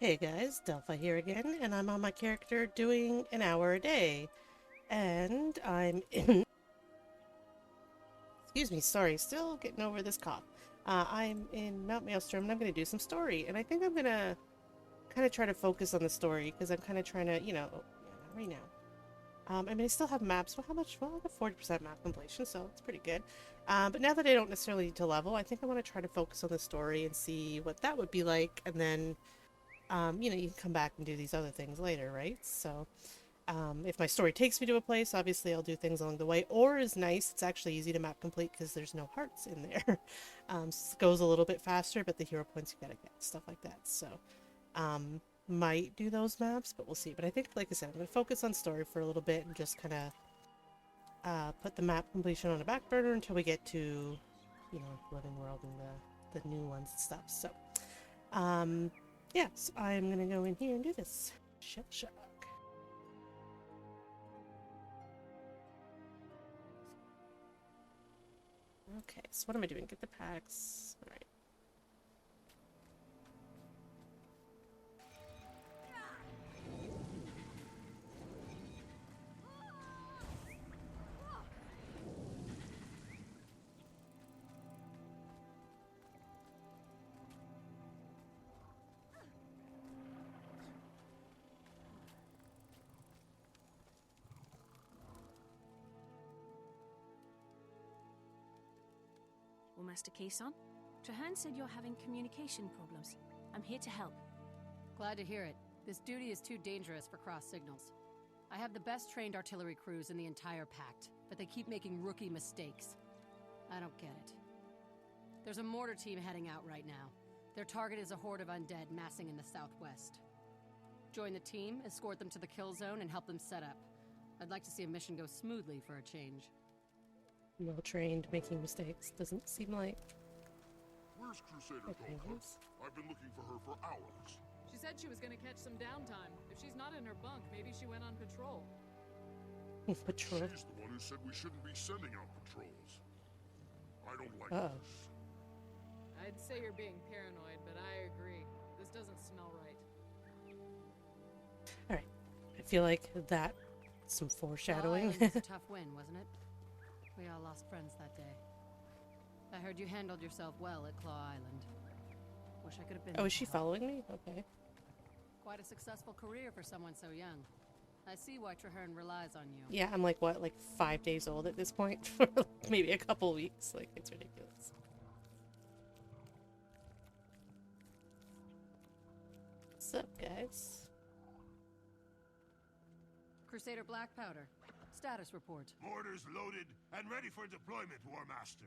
Hey guys, Delphi here again, and I'm on my character doing an hour a day. And I'm in. Excuse me, sorry, still getting over this cough. I'm in Mount Maelstrom and I'm going to do some story. And I think I'm going to kind of try to focus on the story because I'm kind of trying to, oh, yeah, not right now. I mean, I still have maps. Well, how much? Well, I have 40% map completion, so it's pretty good. But now that I don't necessarily need to level, I think I want to try to focus on the story and see what that would be like. And then you can come back and do these other things later, right? So, if my story takes me to a place, obviously I'll do things along the way. Or is nice, it's actually easy to map complete because there's no hearts in there. Goes a little bit faster, but the hero points you gotta get, stuff like that. So, might do those maps, but we'll see. But I think, like I said, I'm gonna focus on story for a little bit and just kind of put the map completion on a back burner until we get to, living world and the new ones and stuff. So, yes, I'm gonna go in here and do this. Shell shock. Okay, so what am I doing? Get the packs. Alright. Well, Master Kayson, Trahan said you're having communication problems. I'm here to help. Glad to hear it. This duty is too dangerous for cross signals. I have the best trained artillery crews in the entire Pact, but they keep making rookie mistakes. I don't get it. There's a mortar team heading out right now. Their target is a horde of undead massing in the southwest. Join the team, escort them to the kill zone, and help them set up. I'd like to see a mission go smoothly for a change. Well trained, making mistakes. Doesn't seem like. Where's Crusader Delphi? I've been looking for her for hours. She said she was gonna catch some downtime. If she's not in her bunk, maybe she went on patrol. Patrol. She's the one who said we shouldn't be sending out patrols. I don't like this. I'd say you're being paranoid, but I agree. This doesn't smell right. Alright. I feel like that some foreshadowing. Claw Island was a tough win, wasn't it? We all lost friends that day. I heard you handled yourself well at Claw Island. Wish I could have been. Oh, is she following me? Okay. Quite a successful career for someone so young. I see why Trahan relies on you. Yeah, I'm like, what, like 5 days old at this point? For maybe a couple weeks. Like, it's ridiculous. What's up, guys? Crusader Black Powder. Status report. Mortars loaded and ready for deployment, War Master.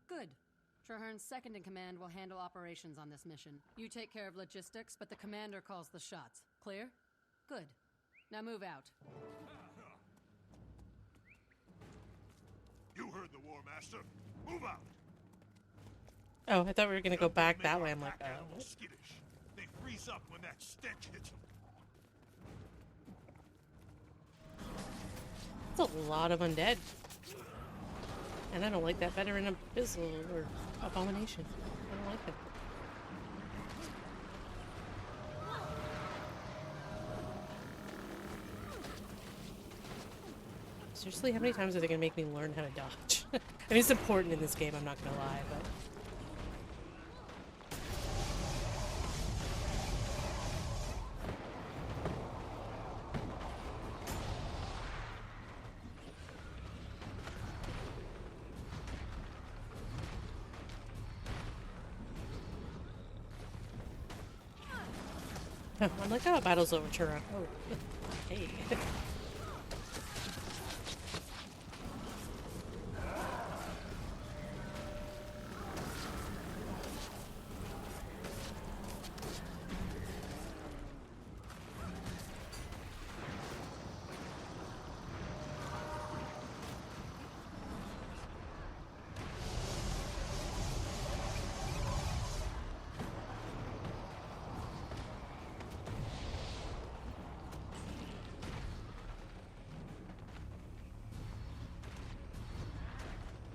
Good. Trahan's second in command will handle operations on this mission. You take care of logistics, but the commander calls the shots. Clear? Good. Now move out. You heard the War Master. Move out. Oh, I thought we were gonna go back that way. I'm like, Pack animals skittish. They freeze up when that stench hits them. that's a lot of undead. And I don't like that veteran abyssal or abomination. I don't like that. Seriously, how many times are they gonna make me learn how to dodge? I mean, it's important in this game, I'm not gonna lie, but... I'm like, oh, battle's over, Churra. Oh, hey.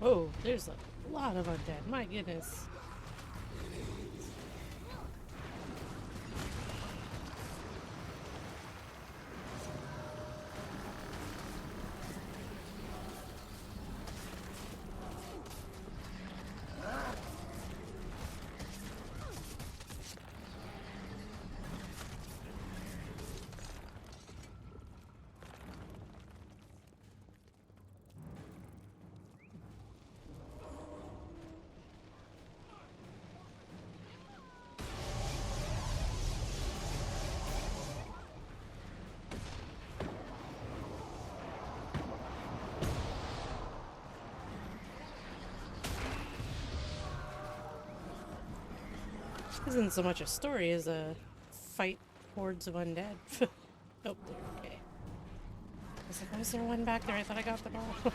Oh, there's a lot of undead. My goodness. This isn't so much a story as a fight hordes of undead. Oh, there, okay. I was like, why is there one back there? I thought I got them all.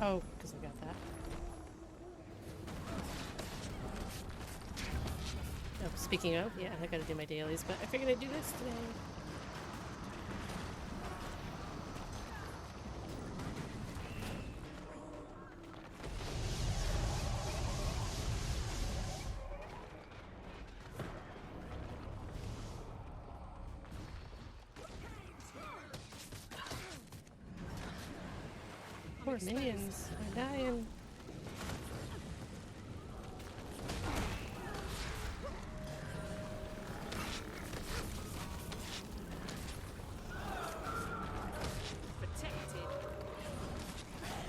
Oh, because I got that. Oh, speaking of, yeah, I gotta do my dailies, but I figured I'd do this today. Poor minions, they're dying.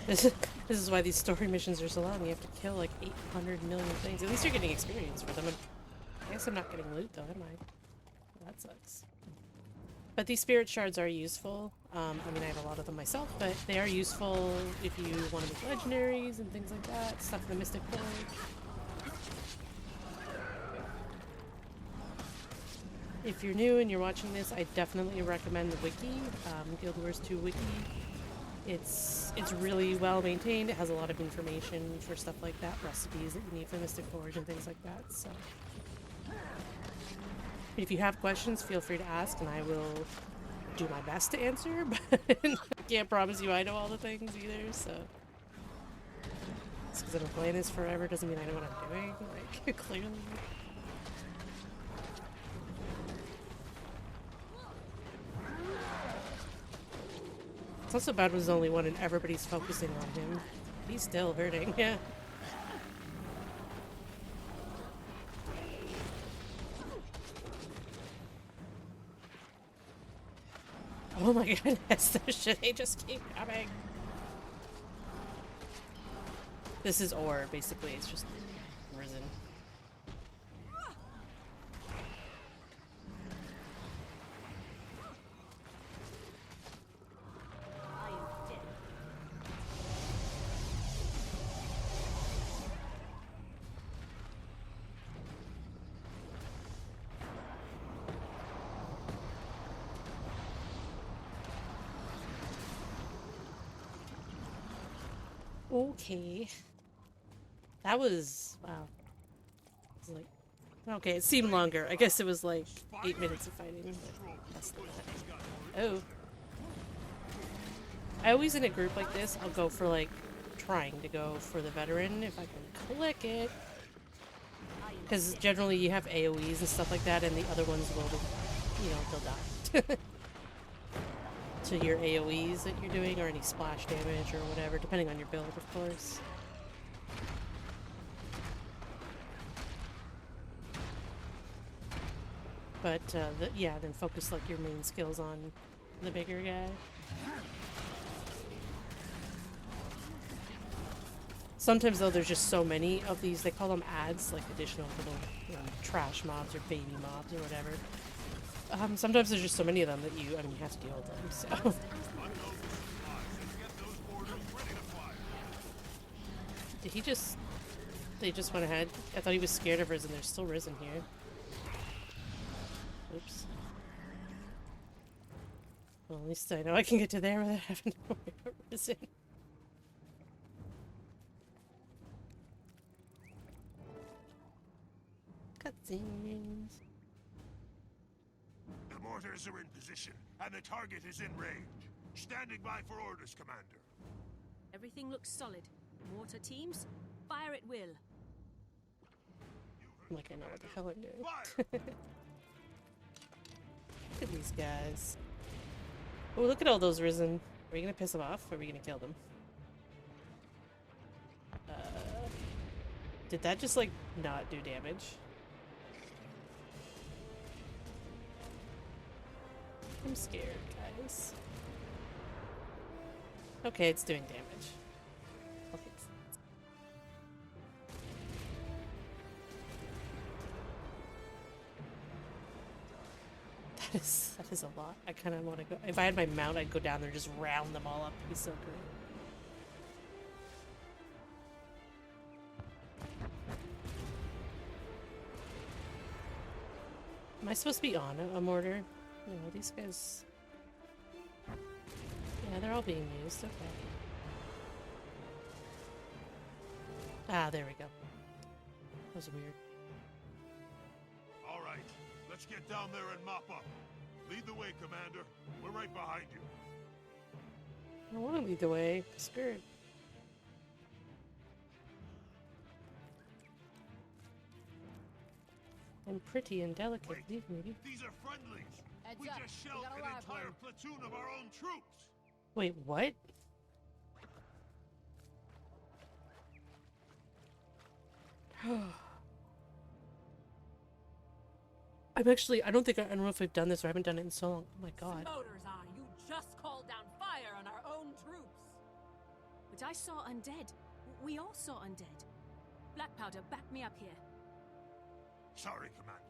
This is why these story missions are so long. You have to kill like 800 million things. At least you're getting experience for them. And I guess I'm not getting loot though, am I? That sucks. But these spirit shards are useful. I mean, I have a lot of them myself, but they are useful if you want to make legendaries and things like that. Stuff in the Mystic Forge. If you're new and you're watching this, I definitely recommend the wiki, Guild Wars 2 wiki. It's really well maintained. It has a lot of information for stuff like that, recipes that you need for Mystic Forge and things like that. So, if you have questions, feel free to ask, and I will do my best to answer. But I can't promise you I know all the things either. So, just because I've been playing this forever doesn't mean I know what I'm doing. Like clearly. It's not so bad when there's only one and everybody's focusing on him. He's still hurting, yeah. Oh my goodness, this shit, they just keep coming. This is ore, basically, it's just risen. Okay. That was, wow. It was like, okay, it seemed longer. I guess it was like 8 minutes of fighting, but less than that. Oh. I always, in a group like this, I'll go for like, trying to go for the veteran if I can click it. Because generally you have AoEs and stuff like that, and the other ones will, you know, they'll die. To your AoEs that you're doing, or any splash damage or whatever, depending on your build, of course. But, yeah, then focus, like, your main skills on the bigger guy. Sometimes, though, there's just so many of these, they call them ads, like additional little, you know, trash mobs or baby mobs or whatever. Sometimes there's just so many of them that you have to deal with them, so. Did he just... They just went ahead? I thought he was scared of Risen. There's still Risen here. Oops. Well, at least I know I can get to there without having to worry about Risen. Cutscenes. The mortars are in position, and the target is in range. Standing by for orders, Commander. Everything looks solid. Mortar teams, fire at will. Like I know what the hell I'm doing. Fire! Look at these guys. Oh, look at all those Risen. Are we gonna piss them off, or are we gonna kill them? Did that just, like, not do damage? I'm scared, guys. Okay, it's doing damage. I'll fix that. That is a lot. I kind of want to go. If I had my mount, I'd go down there and just round them all up. It'd be so great. Am I supposed to be on a mortar? No, these guys. Yeah, they're all being used. Okay. Ah, there we go. That was weird. All right, let's get down there and mop up. Lead the way, Commander. We're right behind you. I don't want to lead the way. I'm scared. I'm pretty and delicate. Wait, Leave me. these are friendlies. Heads We up, just we shelled got a an live entire one. platoon of our own troops. Wait, what? I'm actually, I don't know if I've done this or I haven't done it in so long. Oh my god. Motors are. You just called down fire on our own troops. But I saw undead. We all saw undead. Black Powder, back me up here. Sorry, Commander.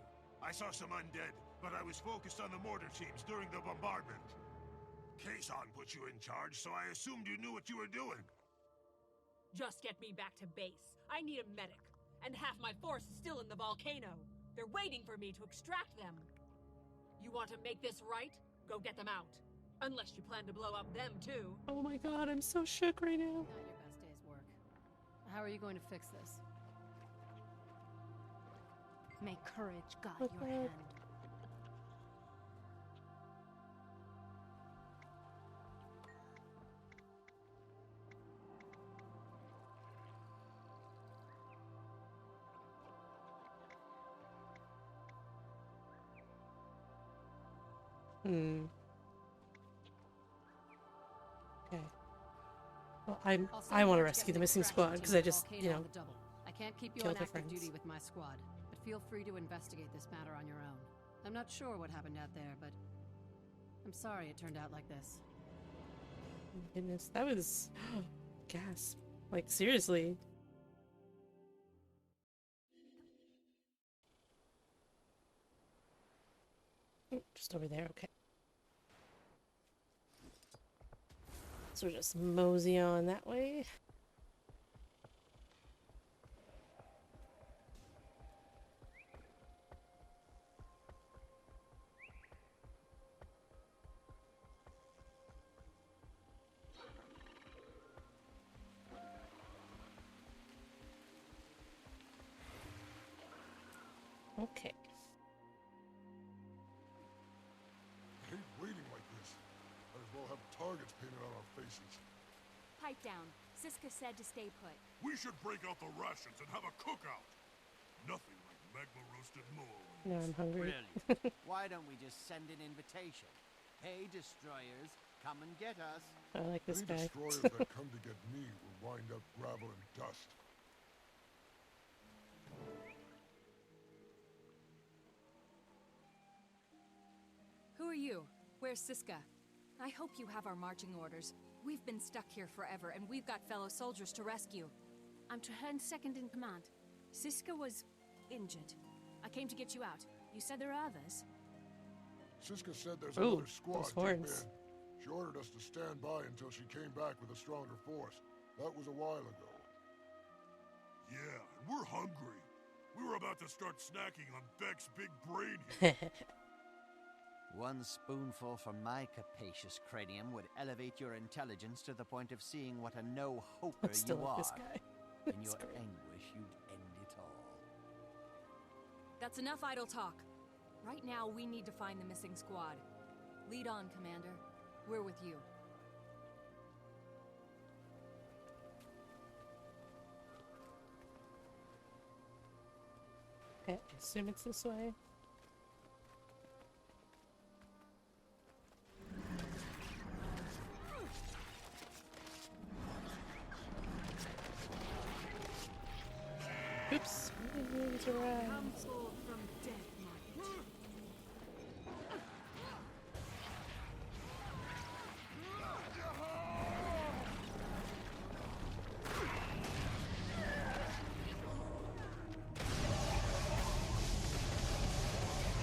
I saw some undead, but I was focused on the mortar teams during the bombardment. Kazon put you in charge, so I assumed you knew what you were doing. Just get me back to base. I need a medic. And half my force is still in the volcano. They're waiting for me to extract them. You want to make this right? Go get them out. Unless you plan to blow up them too. Oh my god, I'm so shook right now. Not your best day's work. How are you going to fix this? May courage guide What your the- hand. Hmm. Okay. Well, I'll send I want to word rescue get the an missing extraction squad team because to I the just, volcano you know, on the double. I can't keep you killed on their active friends. duty with my squad, but feel free to investigate this matter on your own. I'm not sure what happened out there, but I'm sorry it turned out like this. oh my goodness, that was gasp. Like seriously. Oh, just over there, okay. So just mosey on that way. Okay. I hate waiting like this. Might as well have targets painted on our faces. Pipe down. Siska said to stay put. We should break out the rations and have a cookout. Nothing like magma roasted mole. Now I'm hungry. Brilliant. Why don't we just send an invitation? Hey, destroyers, come and get us. I like this Any guy. destroyers that come to get me will wind up gravel and dust. Who are you? Where's Siska? I hope you have our marching orders. We've been stuck here forever, and we've got fellow soldiers to rescue. I'm Trahern's second in command. Siska was injured. I came to get you out. You said there are others. Siska said there's Ooh, another squad those getting horns. in. She ordered us to stand by until she came back with a stronger force. That was a while ago. Yeah, and we're hungry. We were about to start snacking on Beck's big brain here. One spoonful from my capacious cranium would elevate your intelligence to the point of seeing what a no-hoper I still you like are. this guy. In It's your great. anguish, you'd end it all. That's enough idle talk. Right now, we need to find the missing squad. Lead on, Commander. We're with you. Okay, I assume it's this way. Oops. It's a ride. Come forth from death, might.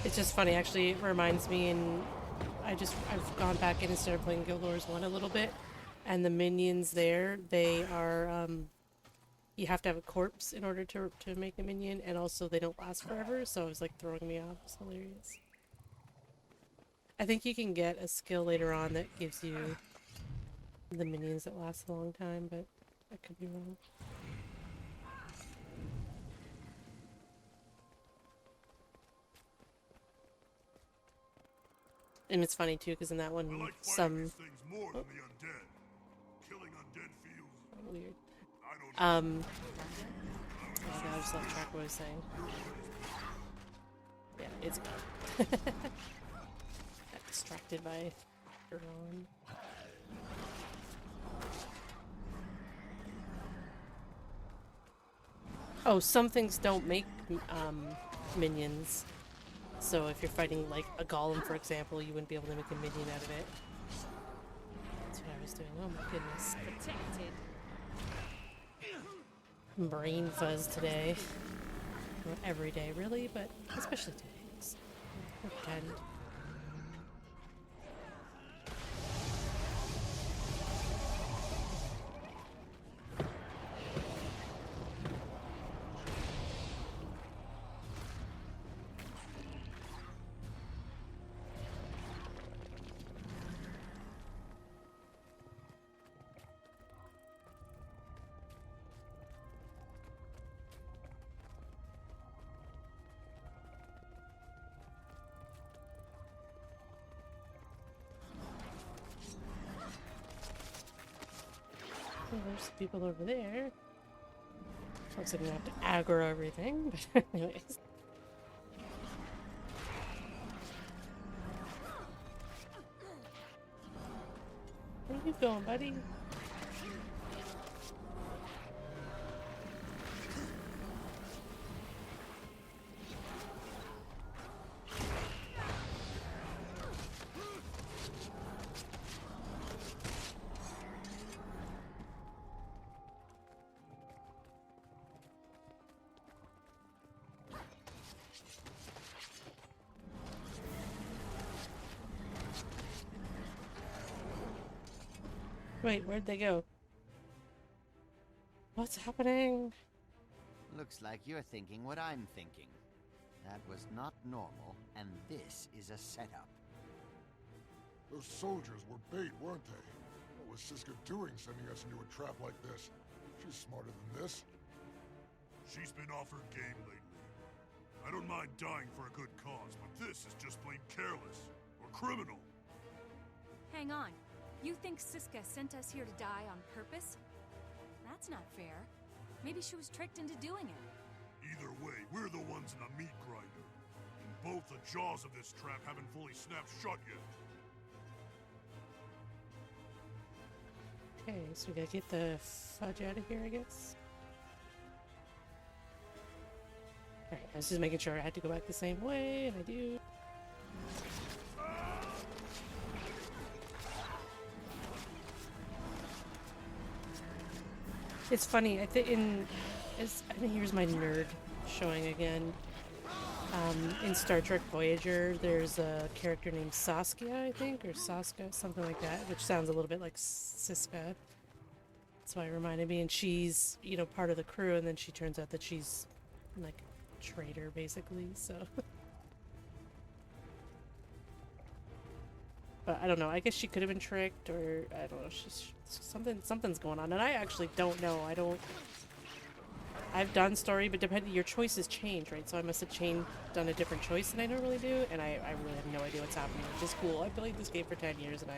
It's just funny, actually. It reminds me, and I've gone back in and started playing Guild Wars 1 a little bit, and the minions there, they are, you have to have a corpse in order to make a minion, and also they don't last forever, so it was like throwing me off. It's hilarious. I think you can get a skill later on that gives you the minions that last a long time, but I could be wrong. And it's funny too, because in that one, I like some these things more than the undead. Killing undead feels weird. I don't know. Oh my god, I just lost track of what I was saying. Yeah, it's gone. Got distracted by Ron. Oh, some things don't make minions. So if you're fighting like a golem, for example, you wouldn't be able to make a minion out of it. That's what I was doing. Oh my goodness. Protected. Brain fuzz today. Not every day, really, but especially today. Pretend. Well, there's people over there. Looks like I'm gonna have to aggro everything, but anyways. Where are you going, buddy? Wait, where'd they go? What's happening? Looks like you're thinking what I'm thinking. That was not normal, and this is a setup. Those soldiers were bait, weren't they? What was Siska doing sending us into a trap like this? She's smarter than this. She's been off her game lately. I don't mind dying for a good cause, but this is just plain careless or criminal. Hang on. You think Siska sent us here to die on purpose? That's not fair. Maybe she was tricked into doing it. Either way, we're the ones in the meat grinder. And both the jaws of this trap haven't fully snapped shut yet. Okay, so we gotta get the fudge out of here, I guess. Alright, I was just making sure I had to go back the same way, and I do. It's funny, I think here's my nerd showing again. In Star Trek Voyager, there's a character named Saskia, I think, or Saska, something like that, which sounds a little bit like Siska. That's why it reminded me, and she's, you know, part of the crew, and then she turns out that she's, like, a traitor, basically, so... But I don't know, I guess she could have been tricked, or, I don't know, something's going on, and I actually don't know, I've done story, but your choices change, right? So I must have done a different choice than I normally do, and I really have no idea what's happening, which is cool. I've played this game for 10 years, and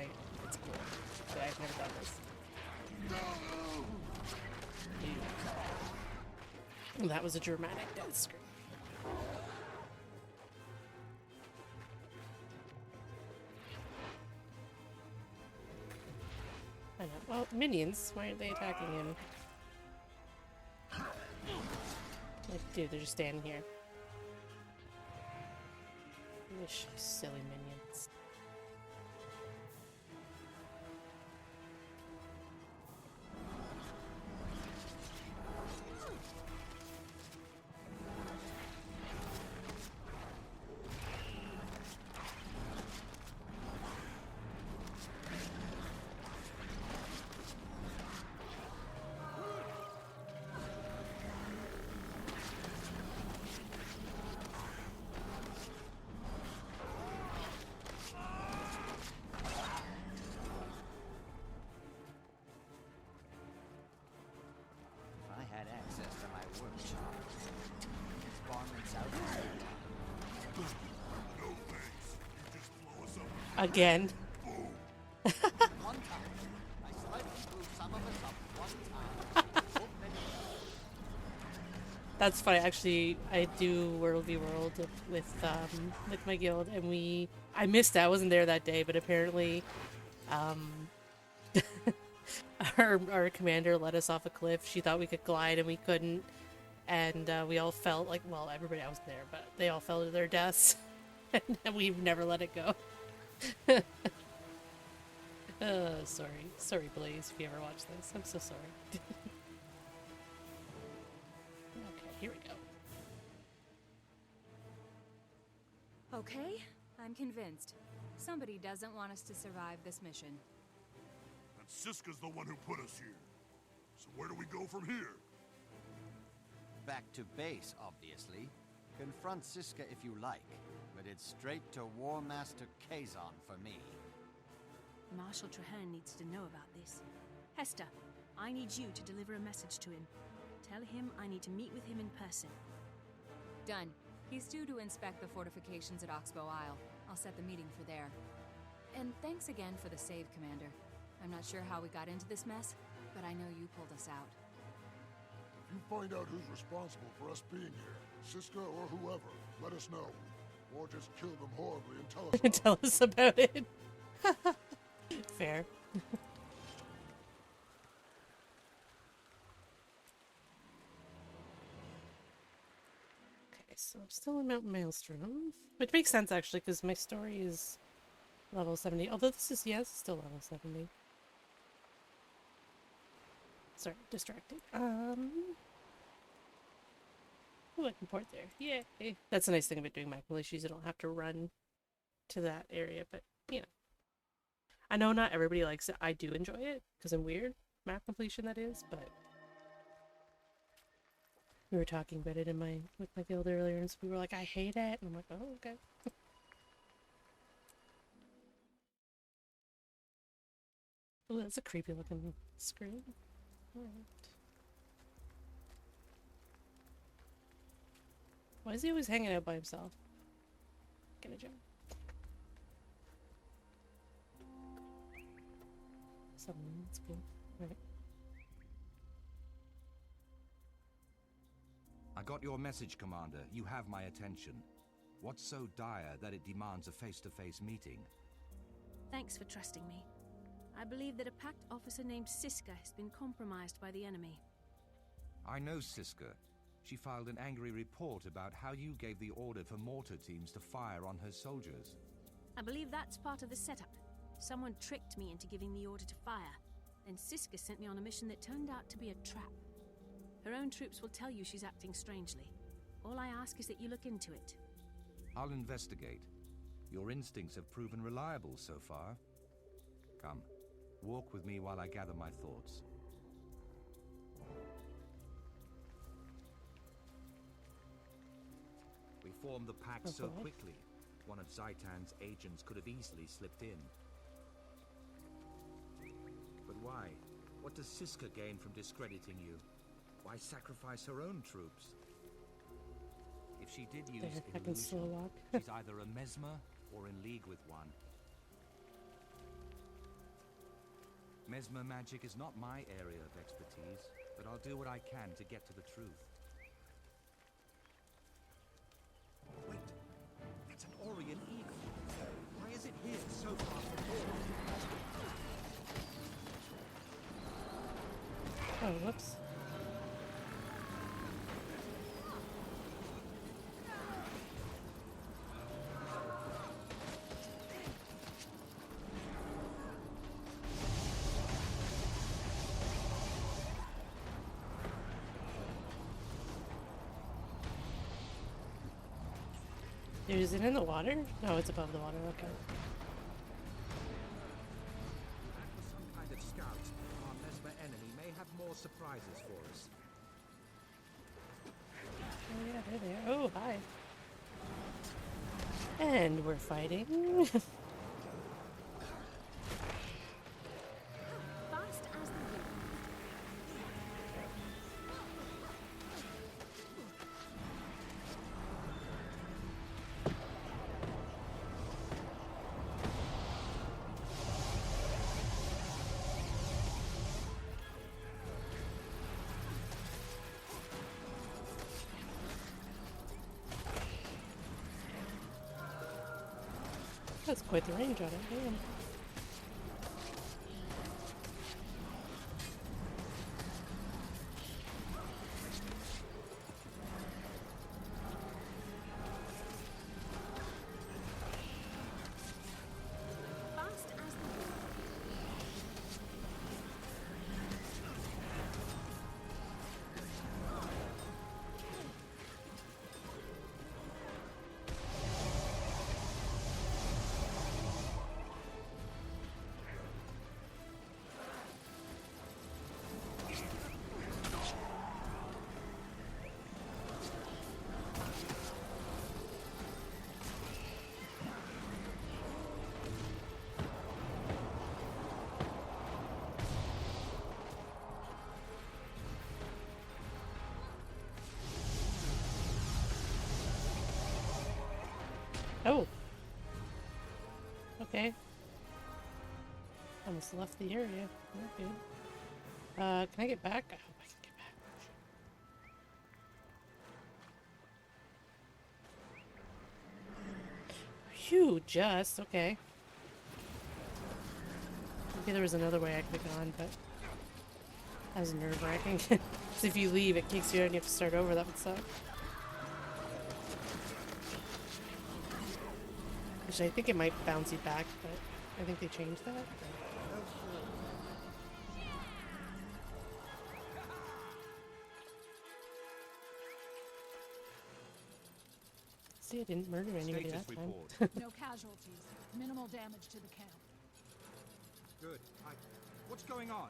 it's cool, but I've never done this. Ew. That was a dramatic death scream. I know. Well, minions, why aren't they attacking him? Like, dude, they're just standing here. Wish silly minions. Again. One time. I slightly blew some of us up one time. So many That's funny. Actually, I do World v World with my guild, and I missed it. I wasn't there that day, but apparently, our commander let us off a cliff. She thought we could glide, and we couldn't. And we all fell, like, well, everybody, I wasn't there, but they all fell to their deaths. And we've never let it go. Sorry, Blaze, if you ever watch this. I'm so sorry. Okay, here we go. Okay, I'm convinced. Somebody doesn't want us to survive this mission. And Siska's the one who put us here. So where do we go from here? Back to base, obviously. Confront Siska if you like, but it's straight to War Master Kazon for me. Marshal Traherne needs to know about this. Hester, I need you to deliver a message to him. Tell him I need to meet with him in person. Done. He's due to inspect the fortifications at Oxbow Isle. I'll set the meeting for there. And thanks again for the save, Commander. I'm not sure how we got into this mess, but I know you pulled us out. If you find out who's responsible for us being here, Siska or whoever, let us know. Or just kill them horribly and tell us about Tell us about it. Fair. Okay, so I'm still in Mount Maelstrom, which makes sense actually, because my story is level 70. Although this is, yes, still level 70. Sorry, distracted. Oh, I can port there. Yay! That's a nice thing about doing map issues. You don't have to run to that area, but you know. I know not everybody likes it. I do enjoy it because I'm weird. Map completion, that is, but we were talking about it with my guild earlier, and so we were like, I hate it, and I'm like, oh, okay. Oh, that's a creepy looking screen. All right. Why is he always hanging out by himself? Get a job. Something that's cool. Right. I got your message, Commander. You have my attention. What's so dire that it demands a face-to-face meeting? Thanks for trusting me. I believe that a Pact officer named Siska has been compromised by the enemy. I know Siska. She filed an angry report about how you gave the order for mortar teams to fire on her soldiers. I believe that's part of the setup. Someone tricked me into giving the order to fire. Then Siska sent me on a mission that turned out to be a trap. Her own troops will tell you she's acting strangely. All I ask is that you look into it. I'll investigate. Your instincts have proven reliable so far. Come, walk with me while I gather my thoughts. We formed the pact so quickly. One of Zaitan's agents could have easily slipped in. But why? What does Siska gain from discrediting you? Why sacrifice her own troops? If she did use illusion, she's either a mesmer or in league with one. Mesmer magic is not my area of expertise, but I'll do what I can to get to the truth. Wait, that's an Orient eagle. Why is it here so far from here? Oh, whoops. Is it in the water? No, it's above the water, okay. For some kind of scout, our Mesmer enemy may have more surprises for us. Oh yeah, they're there. Oh, hi. And we're fighting. Fast as the wind. That's quite the range on it, damn. Oh. Okay. Almost left the area. Okay. Can I get back? I hope I can get back. Phew, just. Okay. Maybe there was another way I could have gone, but that was nerve-wracking. Because if you leave, it kicks you out and you have to start over. That would suck. Actually, I think it might bounce you back, but I think they changed that. See, I didn't murder anybody that time. No casualties. Minimal damage to the camp. Good. What's going on?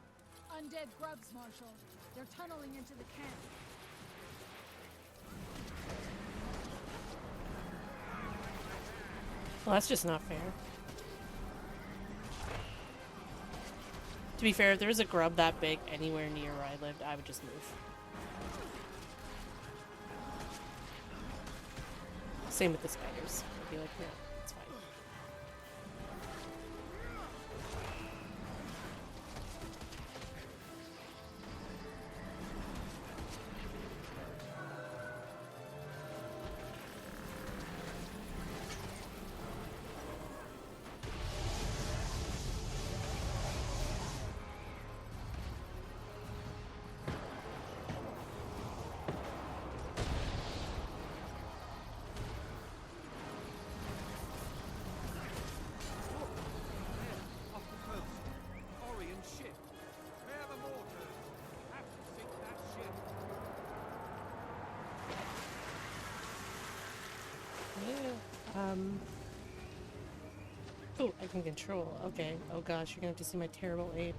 Undead grubs, Marshal. They're tunneling into the camp. Well, that's just not fair. To be fair, if there was a grub that big anywhere near where I lived, I would just move. Same with the spiders. I'd be like, no, it's fine. Oh, I can control. Okay. Oh gosh, you're gonna have to see my terrible aim.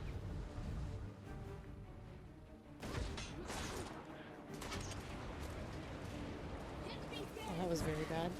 Oh, that was very bad.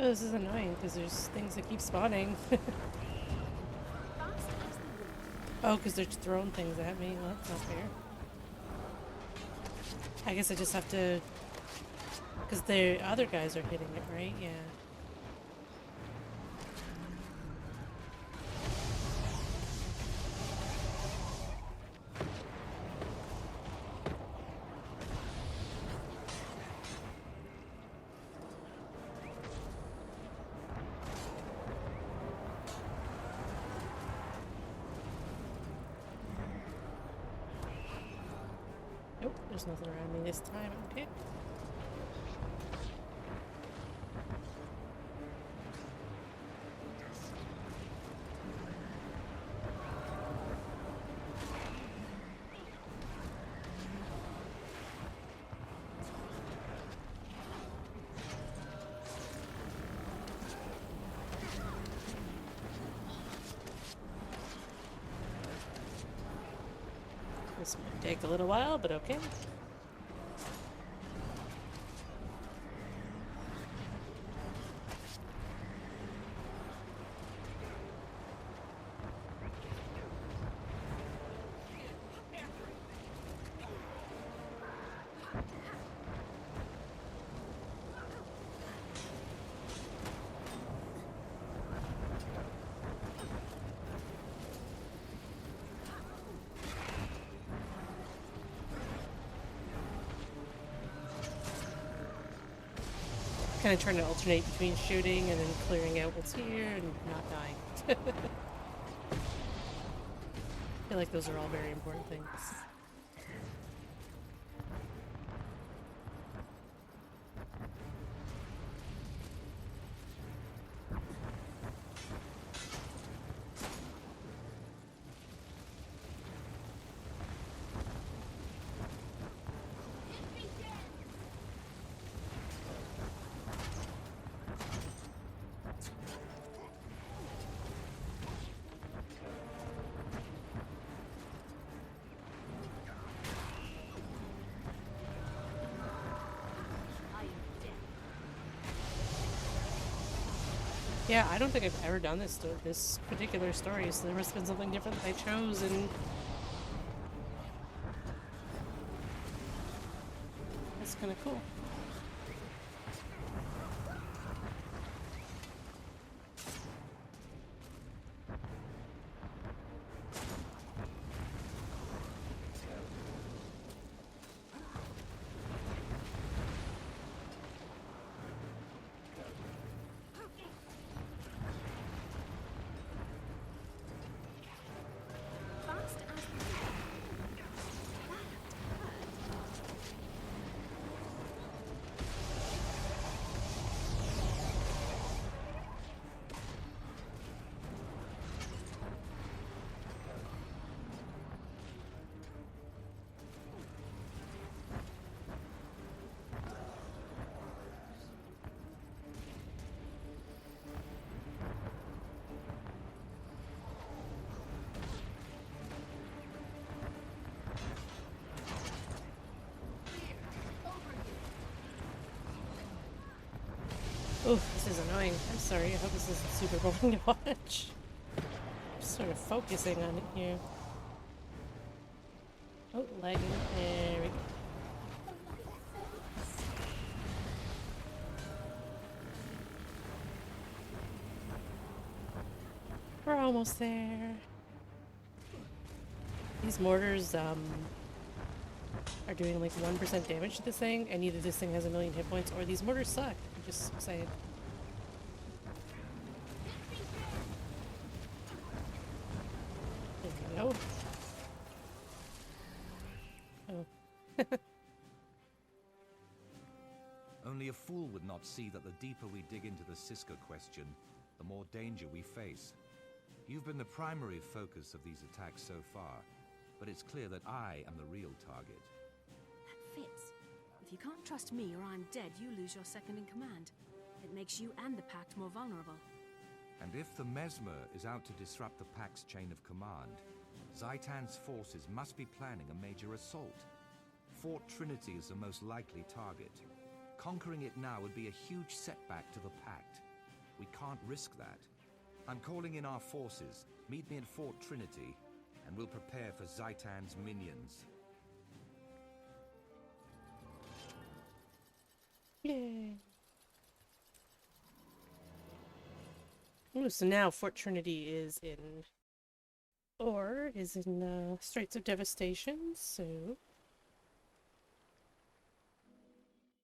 Oh, this is annoying because there's things that keep spawning. Oh, because they're throwing things at me. Well, that's not fair. I guess I just have to... Because the other guys are hitting it, right? Yeah. Nope, there's nothing around me this time. Okay. This might take a little while, but okay. Kind of trying to alternate between shooting and then clearing out what's here and not dying. I feel like those are all very important things. Yeah, I don't think I've ever done this particular story, so there must have been something different that I chose, and that's kind of cool. Oh, this is annoying. I'm sorry. I hope this isn't super boring to watch. I'm sort of focusing on it here. Oh, lagging. There we go. We're almost there. These mortars, are doing like 1% damage to this thing, and either this thing has a million hit points or these mortars suck. I'm just saying. There we go. Oh. Only a fool would not see that the deeper we dig into the Siska question, the more danger we face. You've been the primary focus of these attacks so far, but it's clear that I am the real target. That fits. If you can't trust me or I'm dead, you lose your second in command. It makes you and the Pact more vulnerable. And if the Mesmer is out to disrupt the Pact's chain of command, Zaitan's forces must be planning a major assault. Fort Trinity is the most likely target. Conquering it now would be a huge setback to the Pact. We can't risk that. I'm calling in our forces. Meet me in Fort Trinity, and we'll prepare for Zaitan's minions. Yay. Ooh, so now Fort Trinity is in Straits of Devastation, so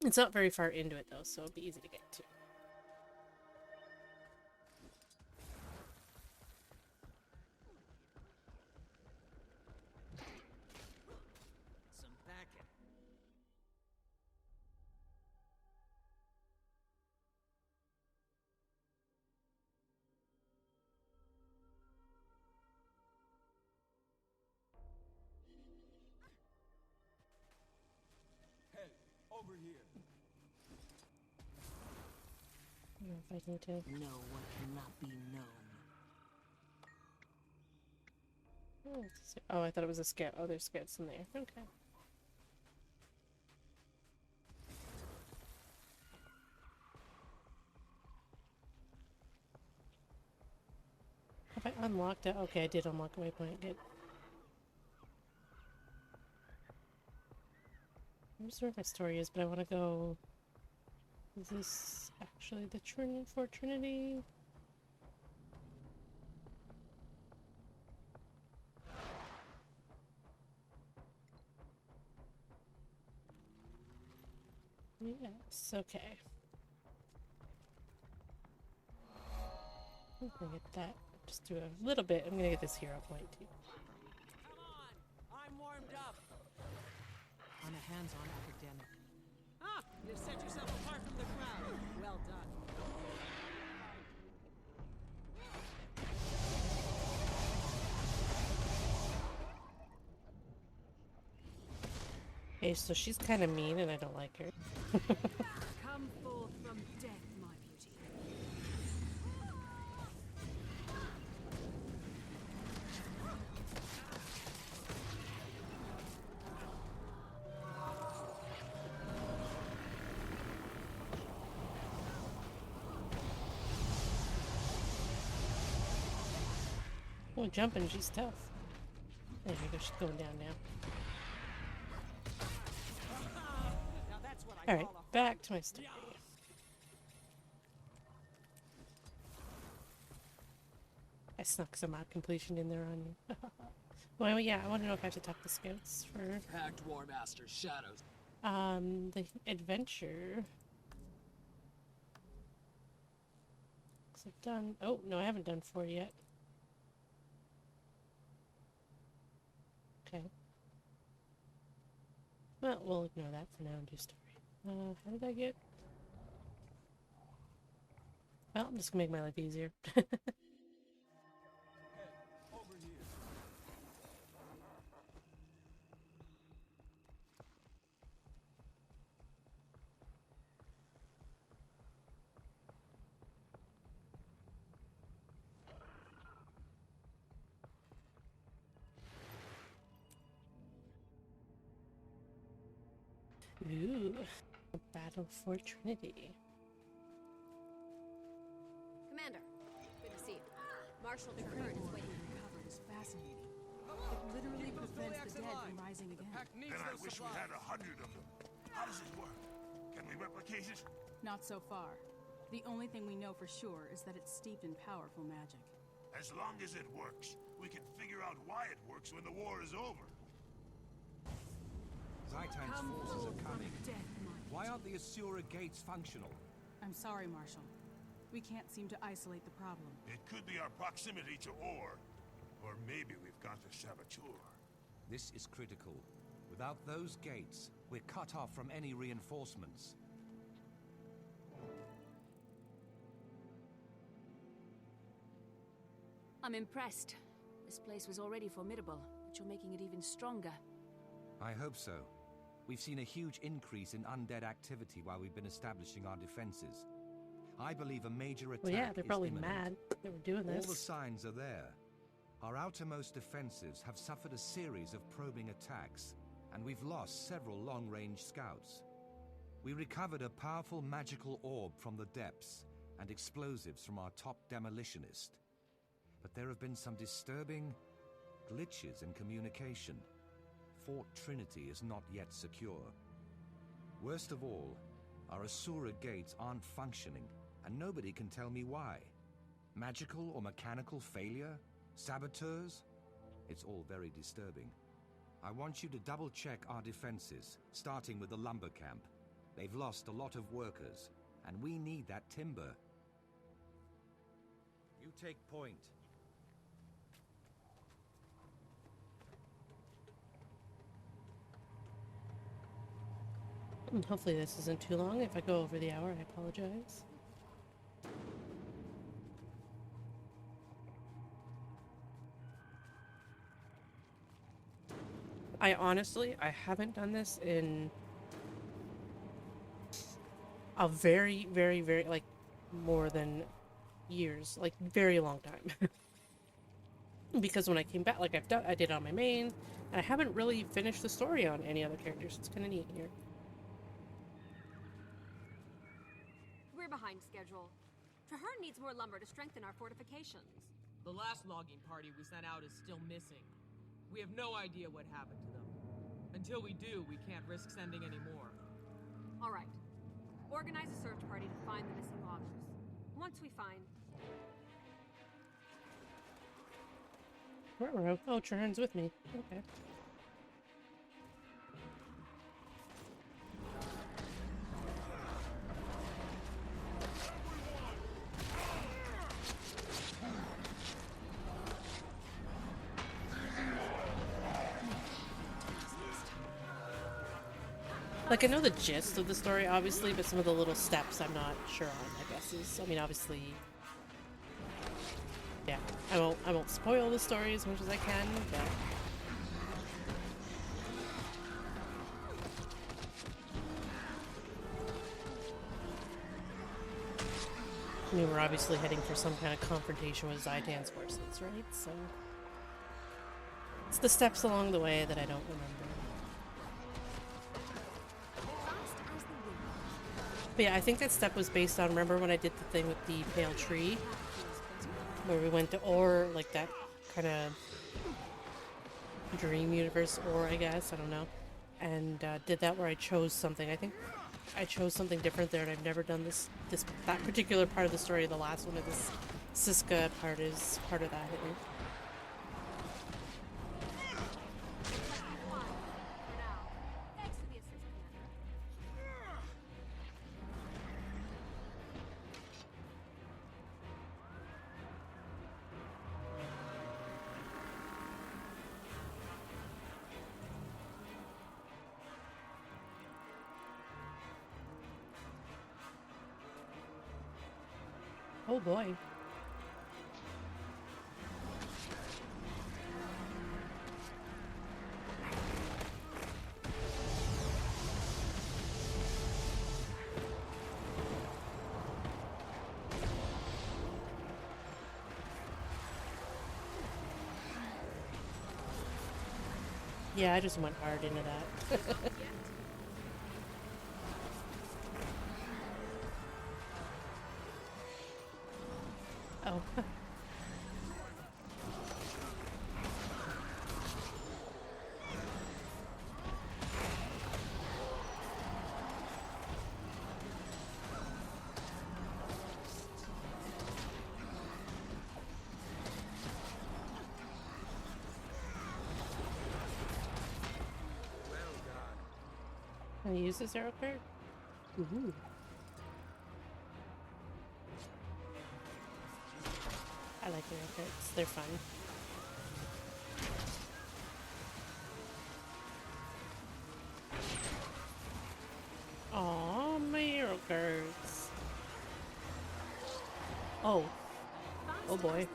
it's not very far into it though, so it'll be easy to get to. Some packing. Over here. I don't know if I need to. Know what cannot be known. Oh, I thought it was a scout. Oh, there's scouts in there. Okay. Have I unlocked it? Okay, I did unlock a waypoint. Good. Here's where my story is, but I want to go... Is this actually the Fort Trinity? Yes, okay. I'm gonna get that. Just do a little bit. I'm gonna get this hero point too. Come on! I'm warmed up! I'm a hands-on academic. Ah! You've set yourself apart from the crowd. Well done. Okay, so she's kind of mean and I don't like her. Come forth from death, my beauty. Oh, jumping, she's tough. There we go, she's going down now. Alright, back to my story. I snuck some mod completion in there on you. Well, yeah, I want to know if I have to talk to scouts for... Packed War Master, Shadows. The adventure... Cause I've done... Oh, no, I haven't done 4 yet. Okay. Well, we'll ignore that for now and do story. How did I get... Well, I'm just gonna make my life easier. Ooh. Battle for Trinity. Commander, good to see you. Marshal the current is waiting. Covered is fascinating. It literally prevents the dead from rising again. Then I wish we had 100 of them. How does it work? Can we replicate it? Not so far. The only thing we know for sure is that it's steeped in powerful magic. As long as it works, we can figure out why it works when the war is over. Zaitan's forces are coming. Why aren't the Asura gates functional? I'm sorry, Marshal. We can't seem to isolate the problem. It could be our proximity to ore. Or maybe we've got the saboteur. This is critical. Without those gates, we're cut off from any reinforcements. I'm impressed. This place was already formidable, but you're making it even stronger. I hope so. We've seen a huge increase in undead activity while we've been establishing our defenses. I believe a major attack Well, yeah, they're probably is imminent. mad that we're doing this. All the signs are there. Our outermost defensives have suffered a series of probing attacks, and we've lost several long-range scouts. We recovered a powerful magical orb from the depths, and explosives from our top demolitionist. But there have been some disturbing glitches in communication. Fort Trinity is not yet secure. Worst of all, our Asura gates aren't functioning, and nobody can tell me why. Magical or mechanical failure? Saboteurs? It's all very disturbing. I want you to double-check our defenses, starting with the lumber camp. They've lost a lot of workers, and we need that timber. You take point. Hopefully this isn't too long. If I go over the hour, I apologize. I haven't done this in a very, very, very, like, more than years. Like, very long time. because when I came back, like I did on my main, and I haven't really finished the story on any other characters. It's kind of neat here. We're behind schedule. Traherne needs more lumber to strengthen our fortifications. The last logging party we sent out is still missing. We have no idea what happened to them. Until we do, we can't risk sending any more. All right. Organize a search party to find the missing loggers. Once we find... Ruh-roh. Oh, Traherne's with me. Okay. Like, I know the gist of the story, obviously, but some of the little steps I'm not sure on, I guess, is... I mean, obviously... Yeah, I won't spoil the story as much as I can, but... I mean, we're obviously heading for some kind of confrontation with Zaitan's forces, right? So... It's the steps along the way that I don't remember. But yeah, I think that step was based on, remember when I did the thing with the pale tree? Where we went to Or, like that kind of dream universe Or, I guess, I don't know. And did that where I chose something. I think I chose something different there, and I've never done that particular part of the story. The last one of this Siska part is part of that, I think. Oh boy. Yeah, I just went hard into that. Oh. Can I use this arrow card? Ooh. I like arrow cards. They're fun. Aw, my arrow cards. Oh. Oh boy.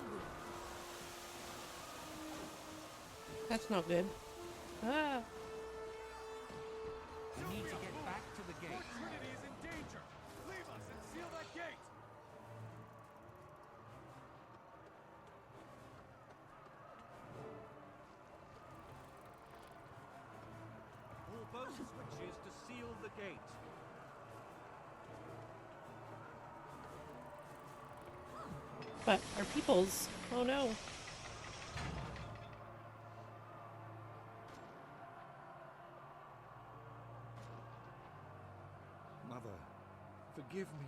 That's not good. Ah. We need to get back to the gate. Trinity is in danger. Leave us and seal that gate. Pull both switches to seal the gate. But our peoples. Oh no. Mother, forgive me.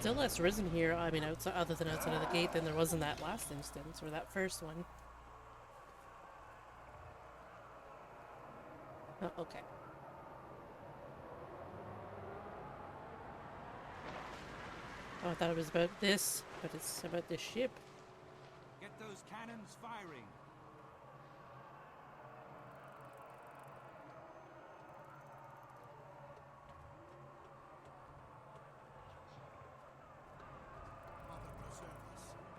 still less risen here, I mean, outside, other than outside of the gate, than there was in that last instance, or that first one. Oh, okay. Oh, I thought it was about this, but it's about this ship. Get those cannons firing.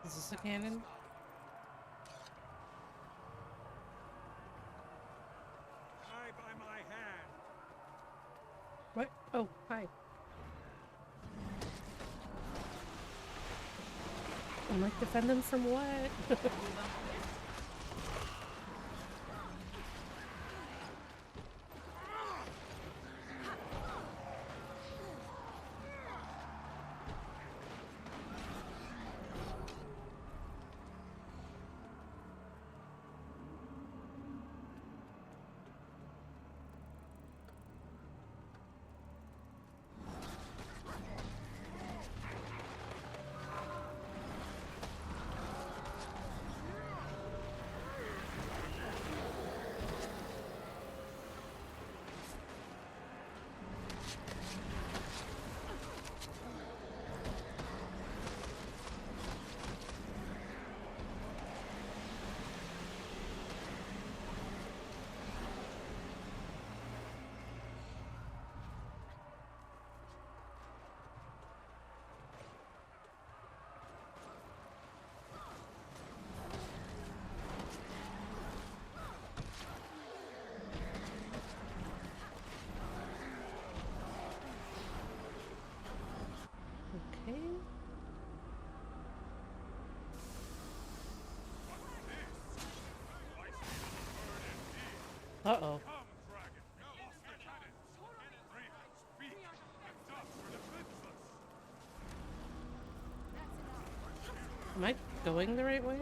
Is this a cannon? Die by my hand. What? Oh, hi. I'm like, defend them from what? Okay. Uh-oh. Am I going the right way?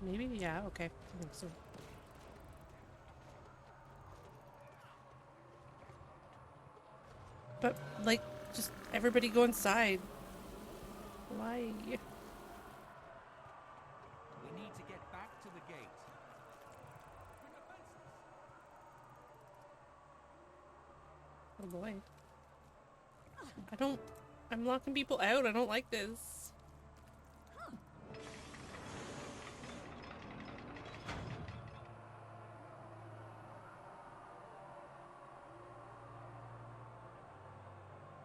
Maybe? Yeah, okay. I think so. But, like, just everybody go inside. Why? We need to get back to the gate. Oh boy. I'm locking people out. I don't like this.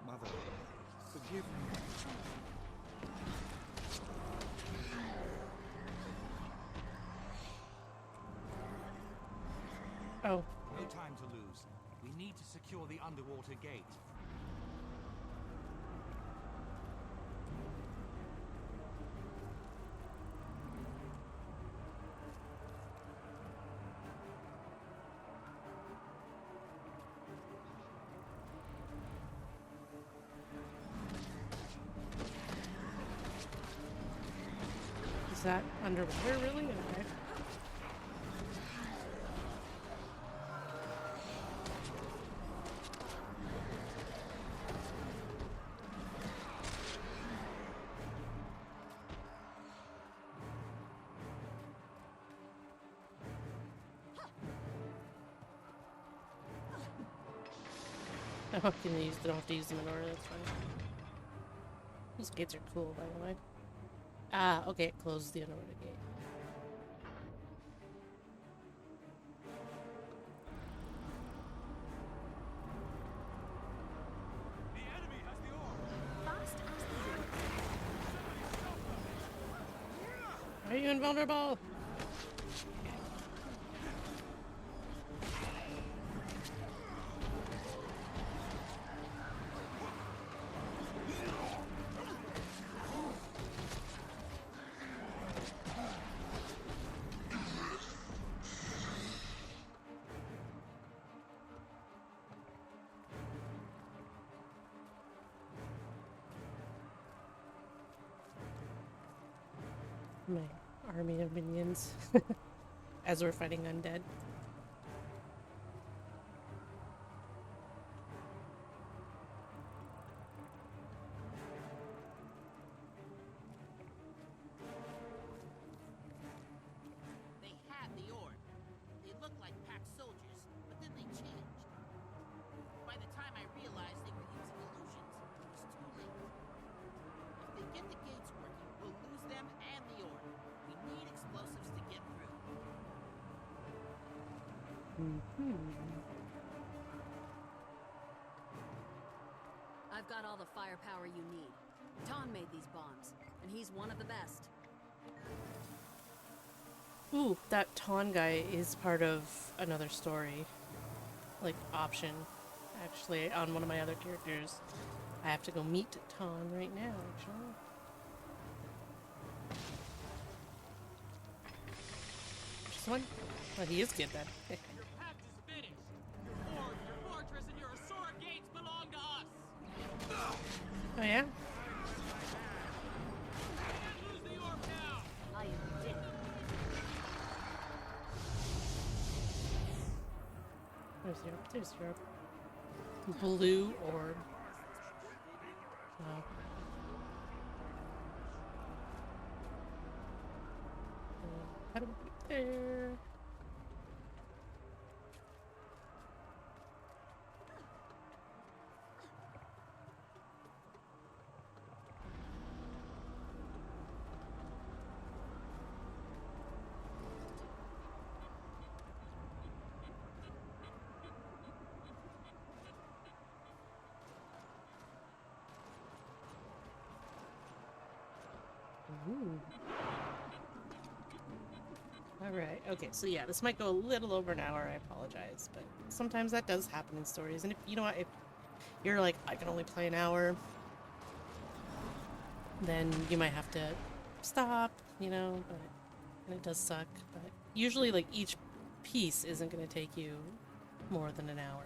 Mother, forgive me. Oh. No time to lose. We need to secure the underwater gate. Is that underwater, really? Okay. Oh, don't have to use them in order, that's fine. These gates are cool, by the way. Ah, okay, it closes the underwater gate. The enemy has the orb. Are you invulnerable? My army of minions as we're fighting undead. I've got all the firepower you need. Ton made these bombs, and he's one of the best. Ooh, that Ton guy is part of another story. Like, option. Actually, on one of my other characters. I have to go meet Ton right now, actually. Just one? Well, he is good then. Your pact is finished. Your fort, your fortress, and your Asura gates belong to us. Oh yeah? Lose the orb now. I am dead. There's Europe. Blue orb. Oh. How do we get there? Alright, okay, so yeah, this might go a little over an hour, I apologize, but sometimes that does happen in stories, and if, you know what, if you're like, I can only play an hour, then you might have to stop, you know, but, and it does suck, but usually, like, each piece isn't going to take you more than an hour.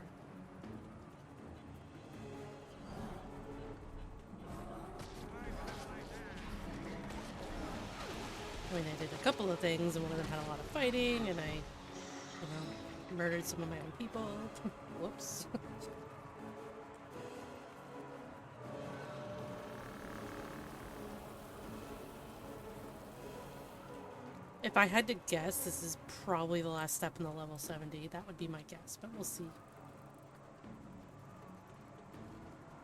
I mean, I did a couple of things, and one of them had a lot of fighting, and I, you know, murdered some of my own people. Whoops. If I had to guess, this is probably the last step in the level 70. That would be my guess, but we'll see.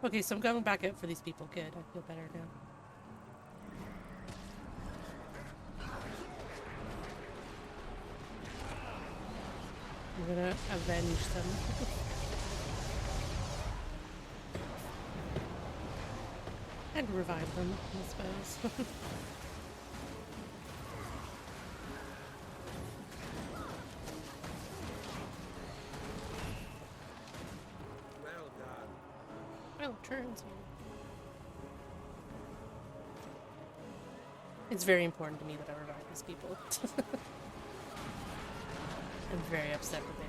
Okay, so I'm going back out for these people. Good, I feel better now. I'm gonna avenge them. And revive them, I suppose. Well done. Well, turns here. It's very important to me that I revive these people. I'm very upset with it.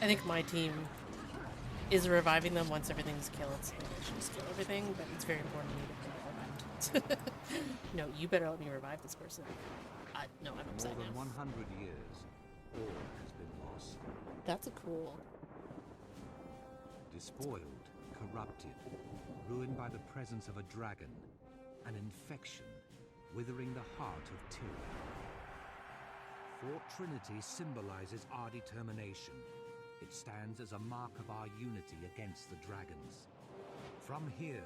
I think my team is reviving them once everything's killed, so I should just kill everything, but it's very important to me to get revived. No, you better let me revive this person. No, I'm upset More than now. 100 years, all has been lost. That's a cool. Despoiled, corrupted, ruined by the presence of a dragon, an infection, withering the heart of tyranny. Fort Trinity symbolizes our determination. It stands as a mark of our unity against the dragons. From here,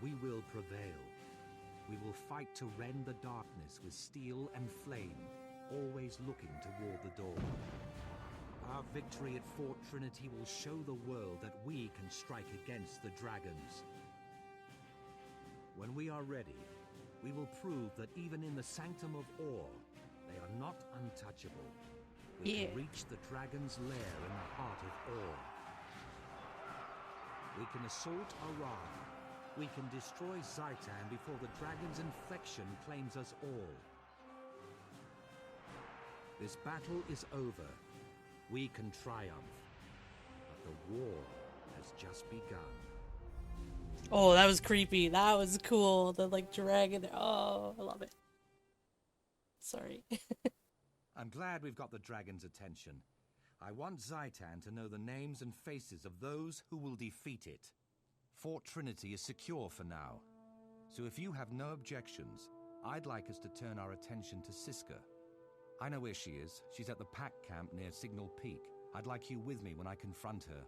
we will prevail. We will fight to rend the darkness with steel and flame, always looking toward the dawn. Our victory at Fort Trinity will show the world that we can strike against the dragons. When we are ready, we will prove that even in the Sanctum of Ore, they are not untouchable. We can reach the dragon's lair in the heart of Ore. We can assault Aran. We can destroy Zaitan before the dragon's infection claims us all. This battle is over. We can triumph. But the war has just begun. Oh, that was creepy. That was cool. The, like, dragon. Oh, I love it. Sorry. I'm glad we've got the dragon's attention. I want Zaitan to know the names and faces of those who will defeat it. Fort Trinity is secure for now. So if you have no objections, I'd like us to turn our attention to Siska. I know where she is. She's at the pack camp near Signal Peak. I'd like you with me when I confront her.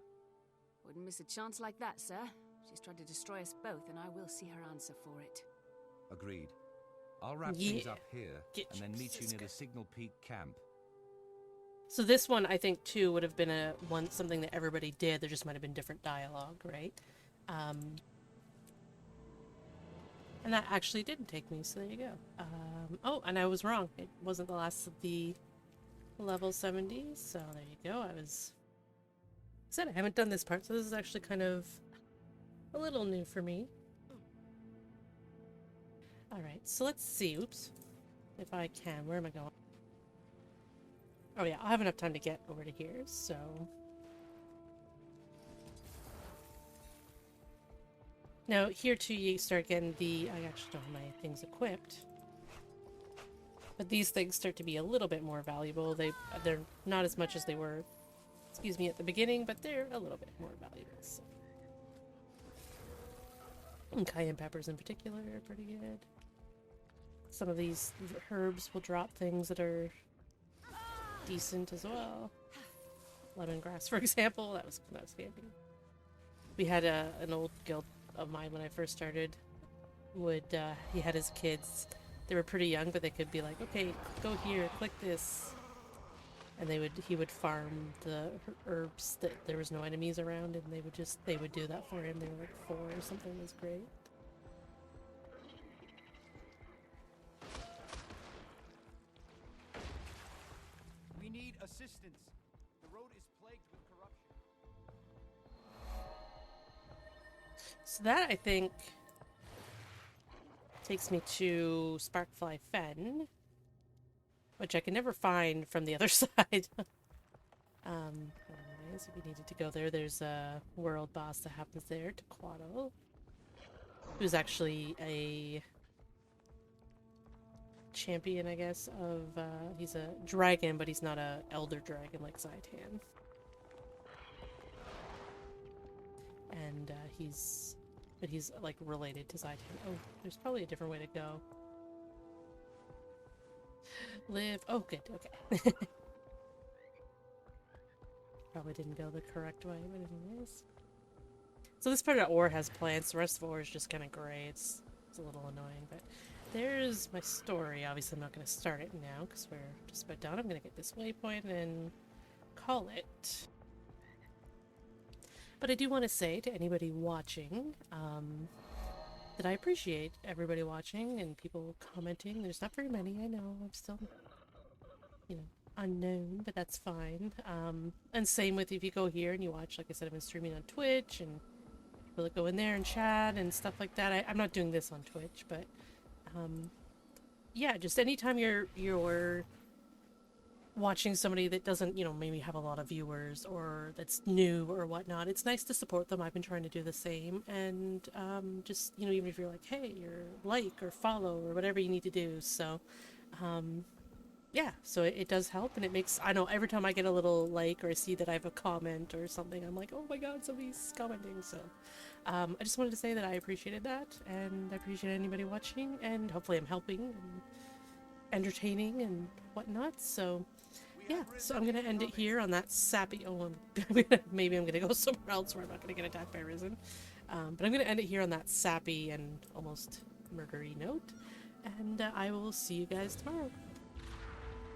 Wouldn't miss a chance like that, sir. She's tried to destroy us both, and I will see her answer for it. Agreed. I'll wrap things up here and then meet you near the Signal Peak camp. So this one, I think, too, would have been something that everybody did. There just might have been different dialogue, right? And that actually didn't take me, so there you go. Oh, and I was wrong. It wasn't the last of the level 70s, so there you go. I haven't done this part, so this is actually kind of a little new for me. Alright, so let's see. Oops. If I can. Where am I going? Oh yeah, I'll have enough time to get over to here, so... Now, here too, you start getting I actually don't have my things equipped. But these things start to be a little bit more valuable. They're not as much as they were, excuse me, at the beginning, but they're a little bit more valuable, so... And cayenne peppers in particular are pretty good. Some of these herbs will drop things that are decent as well. Lemongrass, for example, that was handy. We had an old guild of mine when I first started. He had his kids. They were pretty young, but they could be like, okay, go here, click this, and he would farm the herbs that there was no enemies around, and they would do that for him. They were like 4 or something. It was great. We need assistance. The road is plagued with corruption. So that, I think, takes me to Sparkfly Fen, which I can never find from the other side. Anyways, if you needed to go there, there's a world boss that happens there, Tequato, who's actually a champion, I guess, of, he's a dragon, but he's not a elder dragon like Zaitan. And, he's like related to Zaitan. Oh, there's probably a different way to go. Live. Oh, good. Okay. Probably didn't go the correct way, but anyways. So this part of ore has plants. The rest of ore is just kind of gray. It's a little annoying, but there's my story. Obviously, I'm not going to start it now because we're just about done. I'm going to get this waypoint and call it. But I do want to say to anybody watching that I appreciate everybody watching and people commenting. There's not very many, I know. I'm still, unknown, but that's fine. And same with if you go here and you watch, like I said, I've been streaming on Twitch and people that go in there and chat and stuff like that. I'm not doing this on Twitch, but yeah, just anytime you're watching somebody that doesn't, maybe have a lot of viewers or that's new or whatnot, it's nice to support them. I've been trying to do the same, and just, even if you're like, hey, or like or follow or whatever you need to do. So yeah, so it does help, and it makes, I know every time I get a little like or I see that I have a comment or something, I'm like, oh my god, somebody's commenting. So I just wanted to say that I appreciated that, and I appreciate anybody watching, and hopefully I'm helping and entertaining and whatnot. So yeah, so I'm gonna end it here on that sappy, maybe I'm gonna go somewhere else where I'm not gonna get attacked by Risen, but I'm gonna end it here on that sappy and almost murdery note, and I will see you guys tomorrow.